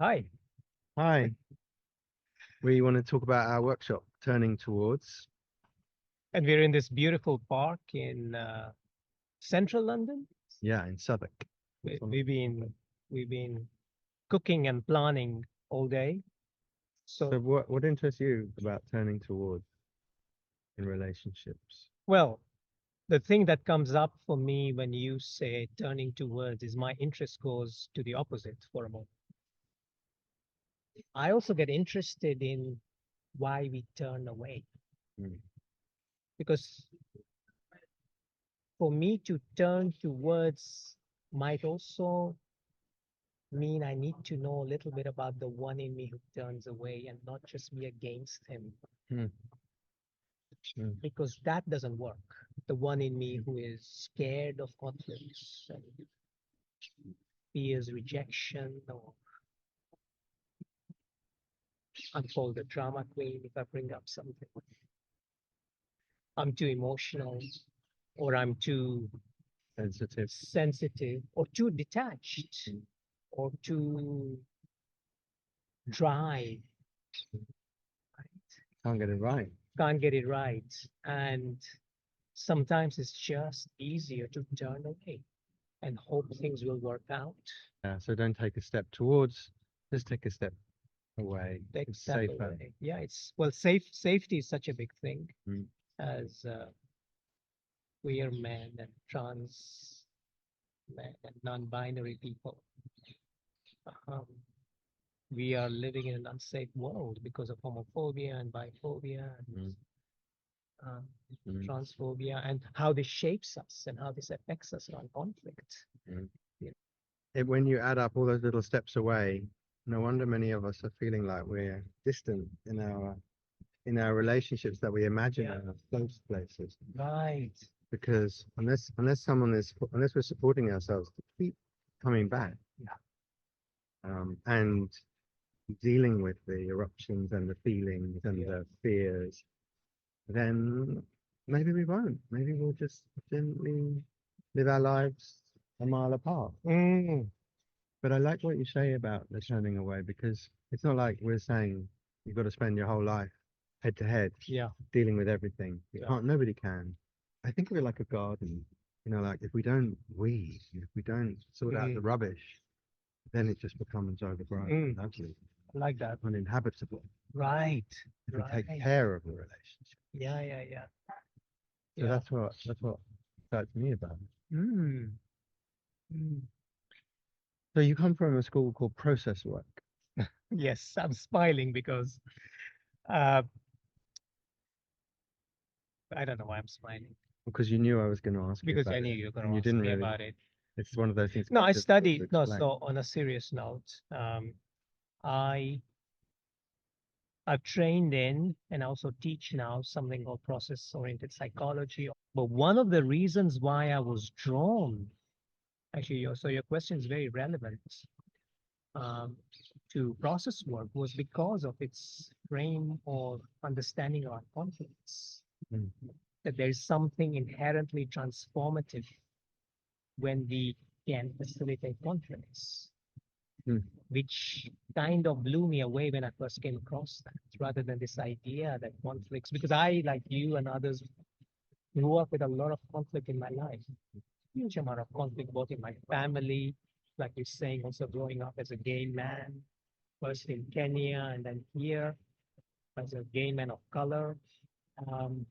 Hi, Hi, we want to talk about our workshop, Turning Towards. and we're in this beautiful park in central London. Yeah, in Southwark. We, So we've been we've been cooking and planning all day. So, what interests you about turning towards in relationships? well, the thing that comes up for me when you say turning towards is my interest goes to the opposite for a moment. I also get interested in why we turn away Mm, because for me to turn towards might also mean I need to know a little bit about the one in me who turns away and not just be against him, mm, mm, because that doesn't work. The one in me who is scared of conflicts and fears rejection, or I'm called a drama queen if I bring up something. I'm too emotional, or I'm too sensitive. sensitive, or too detached, Mm, or too dry. Right? can't get it right. Can't get it right. And sometimes it's just easier to turn away and hope things will work out. Yeah, so don't take a step towards, just take a step away. Take a It's step safer. away. Yeah, it's well, safety is such a big thing Mm, as queer men and trans men and non-binary people. Um, we are living in an unsafe world because of homophobia and biphobia and mm, um, mm, transphobia, and how this shapes us and how this affects us around conflict. mm. You When you add up all those little steps away, no wonder many of us are feeling like we're distant in our relationships that we imagine Yeah, are close places. right. Because unless we're supporting ourselves to keep coming back Yeah. and dealing with the eruptions and the feelings and Yeah. the fears, then maybe we won't. Maybe we'll just gently live our lives a mile apart. Mm, But I like what you say about the turning away, because it's not like we're saying you've got to spend your whole life head to head yeah. dealing with everything. You Yeah. can't, nobody can. I think of it like a garden. Like if we don't weed, if we don't sort out the Mm, rubbish, then it just becomes overgrown mm, and ugly, I like that. uninhabitable. Right. If we take Right. care of the relationship. Yeah. Yeah. Yeah. So Yeah. that's what excites me about it. Mm, mm. So you come from a school called Process Work, Yes, I'm smiling because uh, I don't know why I'm smiling, because you knew I was going to ask you because I about knew it, you were going and to you ask didn't me really. about it. It's one of those things No, quite I difficult to studied. No, explain. so on a serious note, I I've trained in and also teach now something called process-oriented psychology. But one of the reasons why I was drawn, actually, your question is very relevant um, to process work was because of its frame or understanding our conflicts. Mm, That there is something inherently transformative when we can facilitate conflicts, mm, which kind of blew me away when I first came across that, rather than this idea that conflicts, because I, like you and others, grew up with a lot of conflict in my life, huge amount of conflict, both in my family, like you're saying, also growing up as a gay man, first in Kenya and then here as a gay man of color. Um,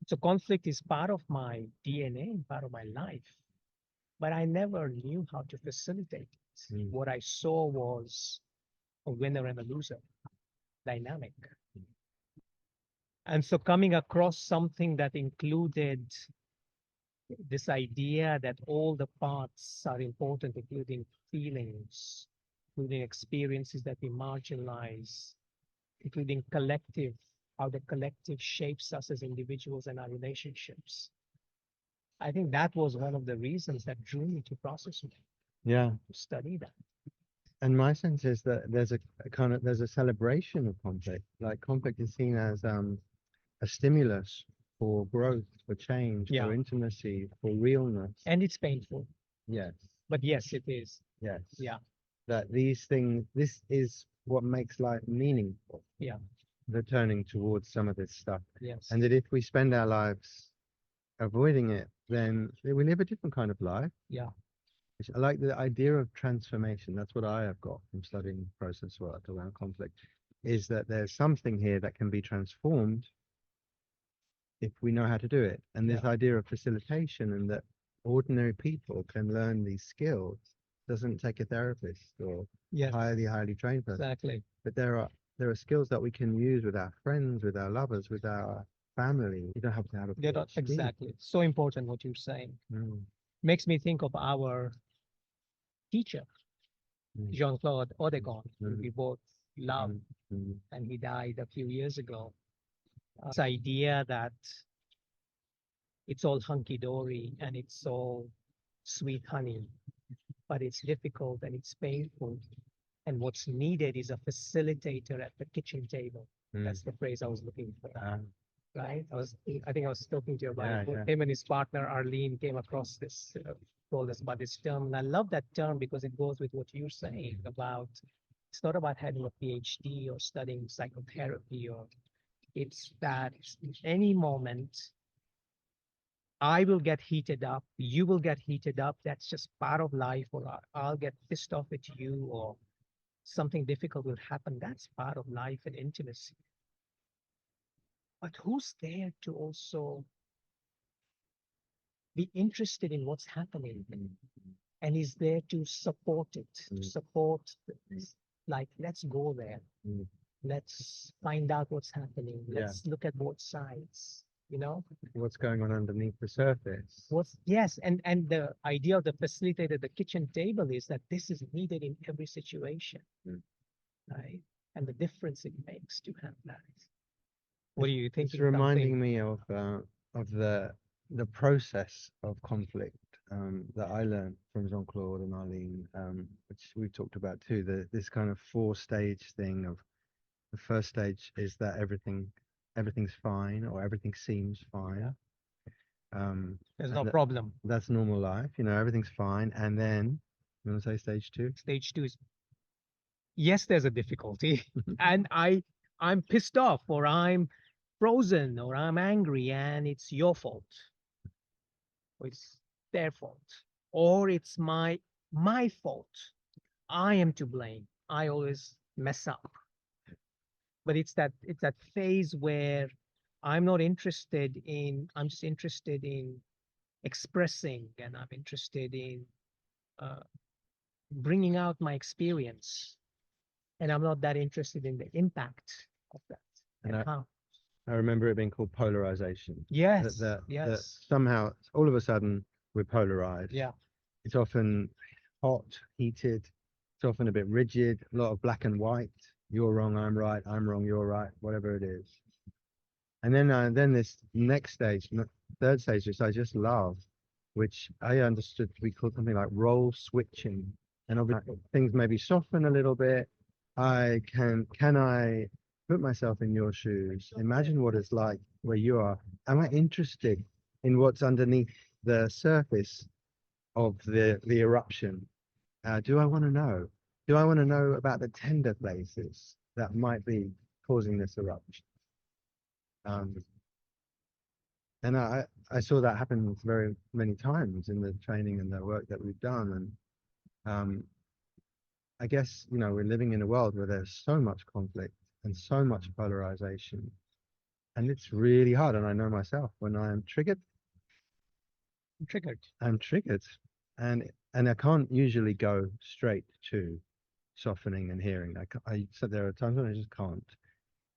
so conflict is part of my DNA, part of my life, but I never knew how to facilitate it. mm. What I saw was a winner and a loser dynamic. And so coming across something that included this idea that all the parts are important, including feelings, including experiences that we marginalize, including collective, how the collective shapes us as individuals and our relationships. I think that was one of the reasons that drew me to process work, Yeah, to study that. and my sense is that there's a celebration of conflict. Like conflict is seen as a stimulus for growth, for change, Yeah, for intimacy, for realness. and it's painful, Yes, but yes, it is. yes. Yeah, that these things, this is what makes life meaningful. Yeah. Returning towards some of this stuff. Yes. And that if we spend our lives avoiding it, then we live a different kind of life. Yeah. I like the idea of transformation. That's what I have got from studying process work around conflict, is that there's something here that can be transformed if we know how to do it. And this idea of facilitation and that ordinary people can learn these skills doesn't take a therapist or Yes. highly trained person. Exactly. But there are skills that we can use with our friends, with our lovers, with our family. You don't have to have a They're not PhD. exactly so important what you're saying. Mm, Makes me think of our teacher, mm, Jean-Claude Odegon, who mm, we both love, mm, mm, and he died a few years ago. This idea that it's all hunky-dory and it's all sweet honey, but it's difficult and it's painful. And what's needed is a facilitator at the kitchen table. mm. That's the phrase I was looking for. Ah, Right? I think I was talking to you about Yeah, it. yeah. Him and his partner Arlene came across this, told us about this term, and I love that term because it goes with what you're saying about. It's not about having a PhD or studying psychotherapy, or it's that in any moment I will get heated up, you will get heated up. That's just part of life, or I'll get pissed off at you, or something difficult will happen. That's part of life and intimacy. But who's there to also be interested in what's happening and is there to support it, to support this? Like, let's go there. Mm. Let's find out what's happening. Yeah. Let's look at both sides, you know? What's going on underneath the surface? Yes, and the idea of the facilitator at the kitchen table is that this is needed in every situation, right? And the difference it makes to have that. What do you think? It's reminding me of the process of conflict that I learned from Jean-Claude and Arlene, which we talked about too. This kind of 4-stage thing of the first stage is that everything's fine or everything seems fine. There's and no problem. That's normal life, everything's fine. And then you want to say stage 2? Stage 2 is, yes, there's a difficulty, and I'm pissed off, or I'm frozen, or I'm angry, and it's your fault, or it's their fault, or it's my fault. I am to blame. I always mess up. But it's that phase where I'm not interested in. I'm just interested in expressing, and I'm interested in uh, bringing out my experience, and I'm not that interested in the impact of that. And And how? I remember it being called polarization. Yes. That Yes. somehow, all of a sudden, we're polarized. Yeah. It's often hot, heated. It's often a bit rigid, a lot of black and white. You're wrong, I'm right. I'm wrong, you're right. Whatever it is. And then this next stage, third stage, which I just love, which I understood to be called something like role switching. And obviously things maybe soften a little bit. Can I put myself in your shoes? Imagine what it's like where you are. Am I interested in what's underneath the surface of the eruption? Do I want to know? Do I want to know about the tender places that might be causing this eruption? And I saw that happen very many times in the training and the work that we've done. And I guess, we're living in a world where there's so much conflict and so much polarization. And it's really hard. And I know myself, when I am triggered, I'm triggered. And I can't usually go straight to softening and hearing. So there are times when I just can't.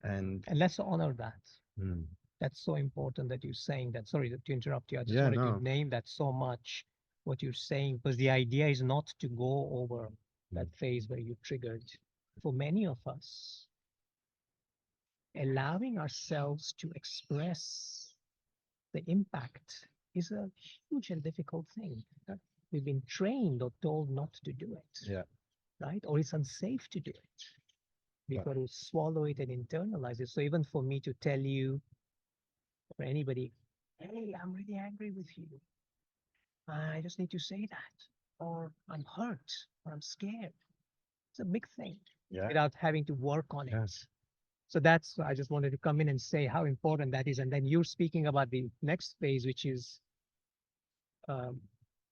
And let's honor that. mm, That's so important that you're saying that. Sorry to interrupt you. I just Yeah, wanted no. to name that so much, what you're saying, because the idea is not to go over that phase where you're triggered. For many of us, allowing ourselves to express the impact is a huge and difficult thing. We've been trained or told not to do it. Yeah. Right? Or it's unsafe to do it. We've got to swallow it and internalize it. So even for me to tell you, for anybody, hey, I'm really angry with you. I just need to say that. Or I'm hurt, or I'm scared. It's a big thing Yeah. without having to work on it. Yes. So that's, I just wanted to come in and say how important that is. And then you're speaking about the next phase, which is um,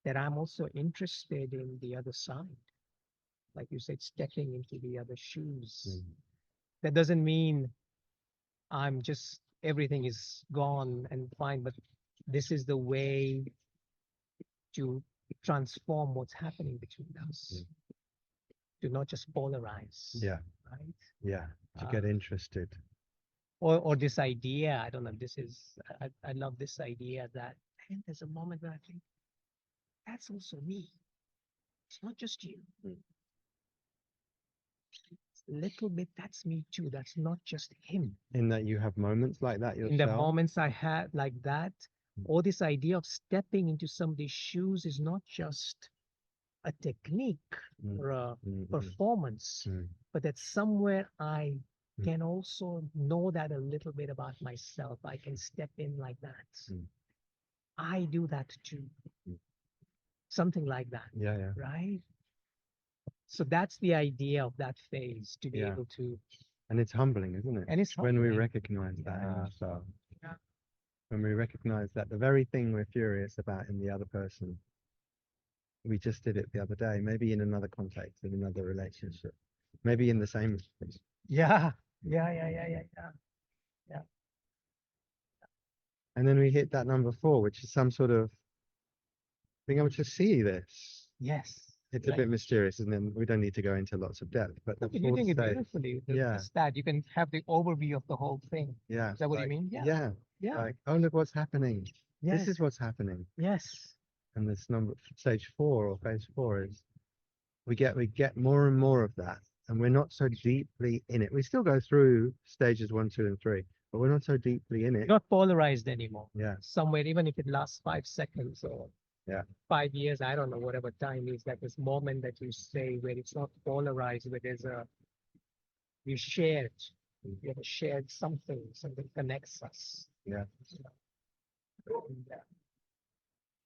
that I'm also interested in the other side. Like you said, stepping into the other shoes. Mm. That doesn't mean I'm just, everything is gone and fine, but this is the way to transform what's happening between us, to not just polarize, Yeah. right? Yeah. To Uh, get interested. or this idea, I don't know, this is, I love this idea that, and there's a moment where I think, that's also me. It's not just you. Mm. It's a little bit, that's me too. That's not just him. In that you have moments like that In the yourself. moments I had like that, Mm. or this idea of stepping into somebody's shoes is not just a technique Mm. or a Mm, mm, performance, mm. but that somewhere I Mm. can also know that a little bit about myself. I can step in like that. Mm. I do that too. Mm. Something like that, Yeah. Yeah. right? So that's the idea of that phase, to be Yeah. able to, And it's humbling, isn't it? and it's When we humbling. recognize that in Yeah. ourselves. Yeah. When we recognize that the very thing we're furious about in the other person, we just did it the other day, maybe in another context, in another relationship, maybe in the same. Yeah. Yeah. And then we hit that number 4, which is some sort of being able to see this. Yes. It's a Right. bit mysterious, and then we don't need to go into lots of depth. But the Look, you're fourth doing it stage, beautifully. yeah, Just that you can have the overview of the whole thing. yeah, Is that what you like, mean? Yeah. yeah, Yeah. like, oh, look what's happening. Yes. This is what's happening. Yes. And this number, stage 4 or phase 4 is we get more and more of that, and we're not so deeply in it. We still go through stages 1, 2, and 3, but we're not so deeply in it. Not polarized anymore. Yeah, Somewhere, even if it lasts 5 seconds or yeah, 5 years, I don't know, whatever time is, like this moment that you say where it's not polarized, where there's a, we shared, we have shared something, something connects us. yeah. And,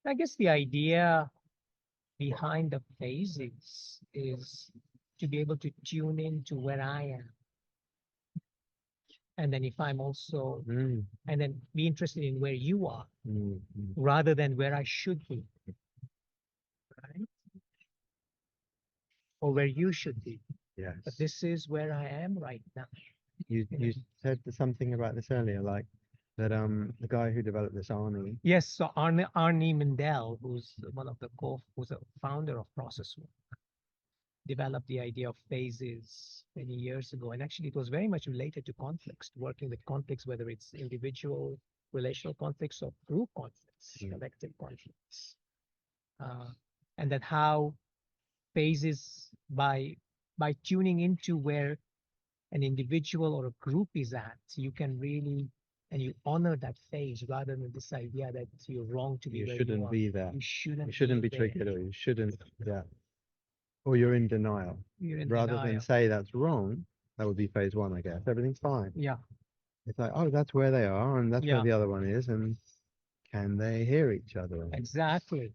I guess the idea behind the phases is to be able to tune in to where I am. And then if I'm also, Mm, and then be interested in where you are mm. rather than where I should be, right? Or where you should be. Yes. But this is where I am right now. You said something about this earlier, like that the guy who developed this Arnie. Yes, so Arnie Mindell, who's one of the who's a founder of Process Work, developed the idea of phases many years ago. And actually, it was very much related to conflicts, working with conflicts, whether it's individual relational conflicts or group conflicts, Mm. collective conflicts. And that how phases by tuning into where an individual or a group is at, you can really and you honor that phase rather than this idea that you're wrong to be You where you shouldn't are. be there. You shouldn't. You shouldn't be there. triggered, or you shouldn't, yeah. Or you're in denial. You're in Rather than denial. say that's wrong, that would be phase 1, I guess. Everything's fine. Yeah. It's like, oh, that's where they are, and that's Yeah. where the other one is, and can they hear each other? Exactly.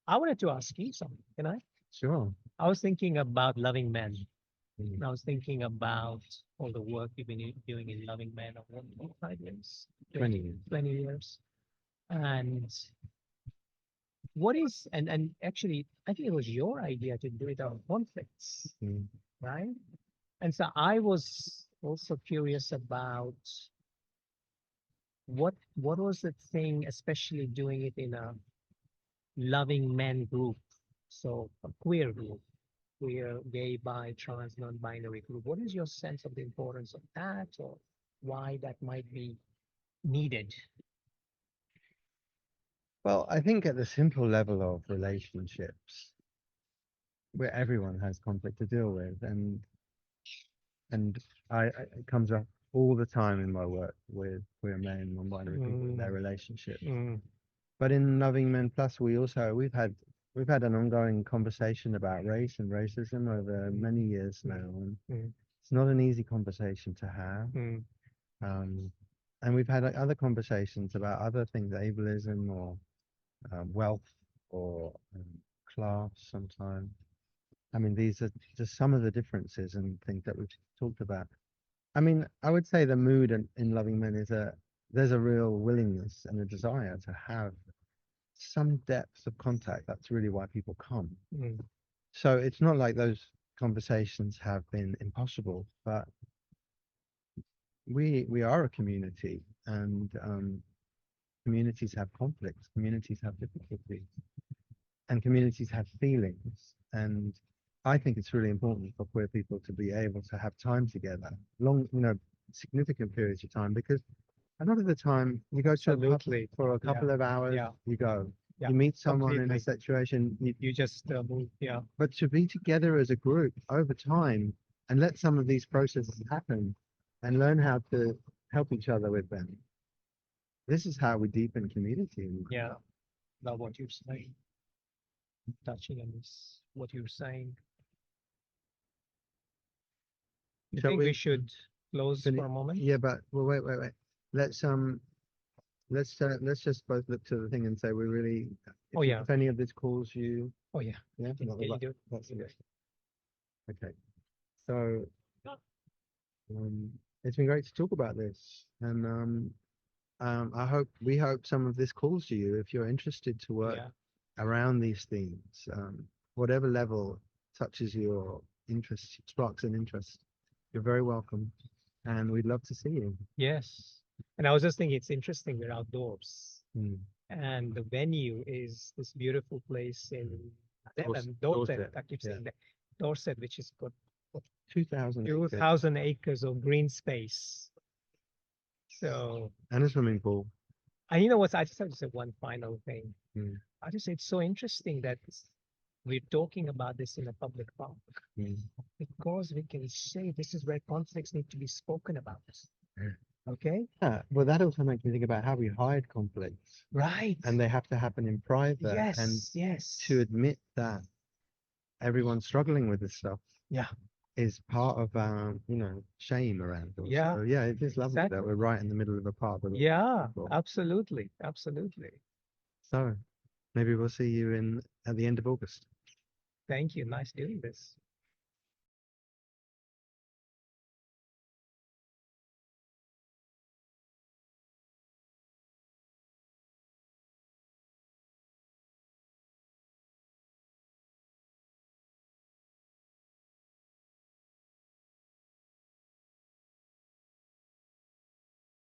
I wanted to ask you something. Can I? Sure. I was thinking about Loving Men. Mm. I was thinking about all the work you've been doing in Loving Men over 25 years, 20 years. 20 years. And what is, and actually, I think it was your idea to do it on conflicts, Mm. right? And so I was also curious about what was the thing, especially doing it in a loving men group, so a queer group, queer, gay, bi, trans, non-binary group. What is your sense of the importance of that, or why that might be needed? Well, I think at the simple level of relationships, where everyone has conflict to deal with, and it comes up all the time in my work with queer men, non-binary people in their relationships. But in Loving Men Plus, we've had an ongoing conversation about race and racism over many years now, and it's not an easy conversation to have. And we've had other conversations about other things, ableism or wealth or class sometimes. I mean, these are just some of the differences and things that we've talked about. I mean, I would say the mood in Loving Men is there's a real willingness and a desire to have some depth of contact. That's really why people come. Mm. So it's not like those conversations have been impossible, but we are a community, and communities have conflicts, communities have difficulties, and communities have feelings. And I think it's really important for queer people to be able to have time together, long, significant periods of time, because a lot of the time you go to a pub Absolutely. for a Yeah. couple of hours, Yeah. you go, Yeah, you meet someone in completely. a situation, You just move. Yeah. but to be together as a group over time and let some of these processes happen and learn how to help each other with them. This is how we deepen community. Yeah. Love what you're saying. Touching on this, what you're saying. You Shall think we should close fini- for a moment? Yeah, but well, wait. Let's let's just both look to the thing and say we really. Oh, yeah. If any of this calls you, Oh, yeah. yeah, Yeah, you do. that's You do. it. Okay. So it's been great to talk about this, and we hope some of this calls to you if you're interested to work Yeah. around these themes, whatever level touches your interest, sparks an interest. You're very welcome, and we'd love to see you. Yes. And I was just thinking, it's interesting. We're outdoors, Mm. and the venue is this beautiful place in Dorset, Dorset. I keep yeah. saying that Dorset, which has got 2,000 acres 2,000 acres of green space. So, and a swimming pool. and you know what? I just have to say one final thing. Mm. I just say it's so interesting that we're talking about this in a public park Mm. because we can say this is where conflicts need to be spoken about. Yeah. Okay? Yeah, well, that also makes me think about how we hide conflicts, Right. and they have to happen in private. And Yes, yes. to admit that everyone's struggling with this stuff Yeah. is part of shame around us. Yeah, So yeah, it is lovely that exactly. we're right in the middle of a park with all these Yeah, people. absolutely. Absolutely. So maybe we'll see you at the end of August. Thank you. Nice doing this.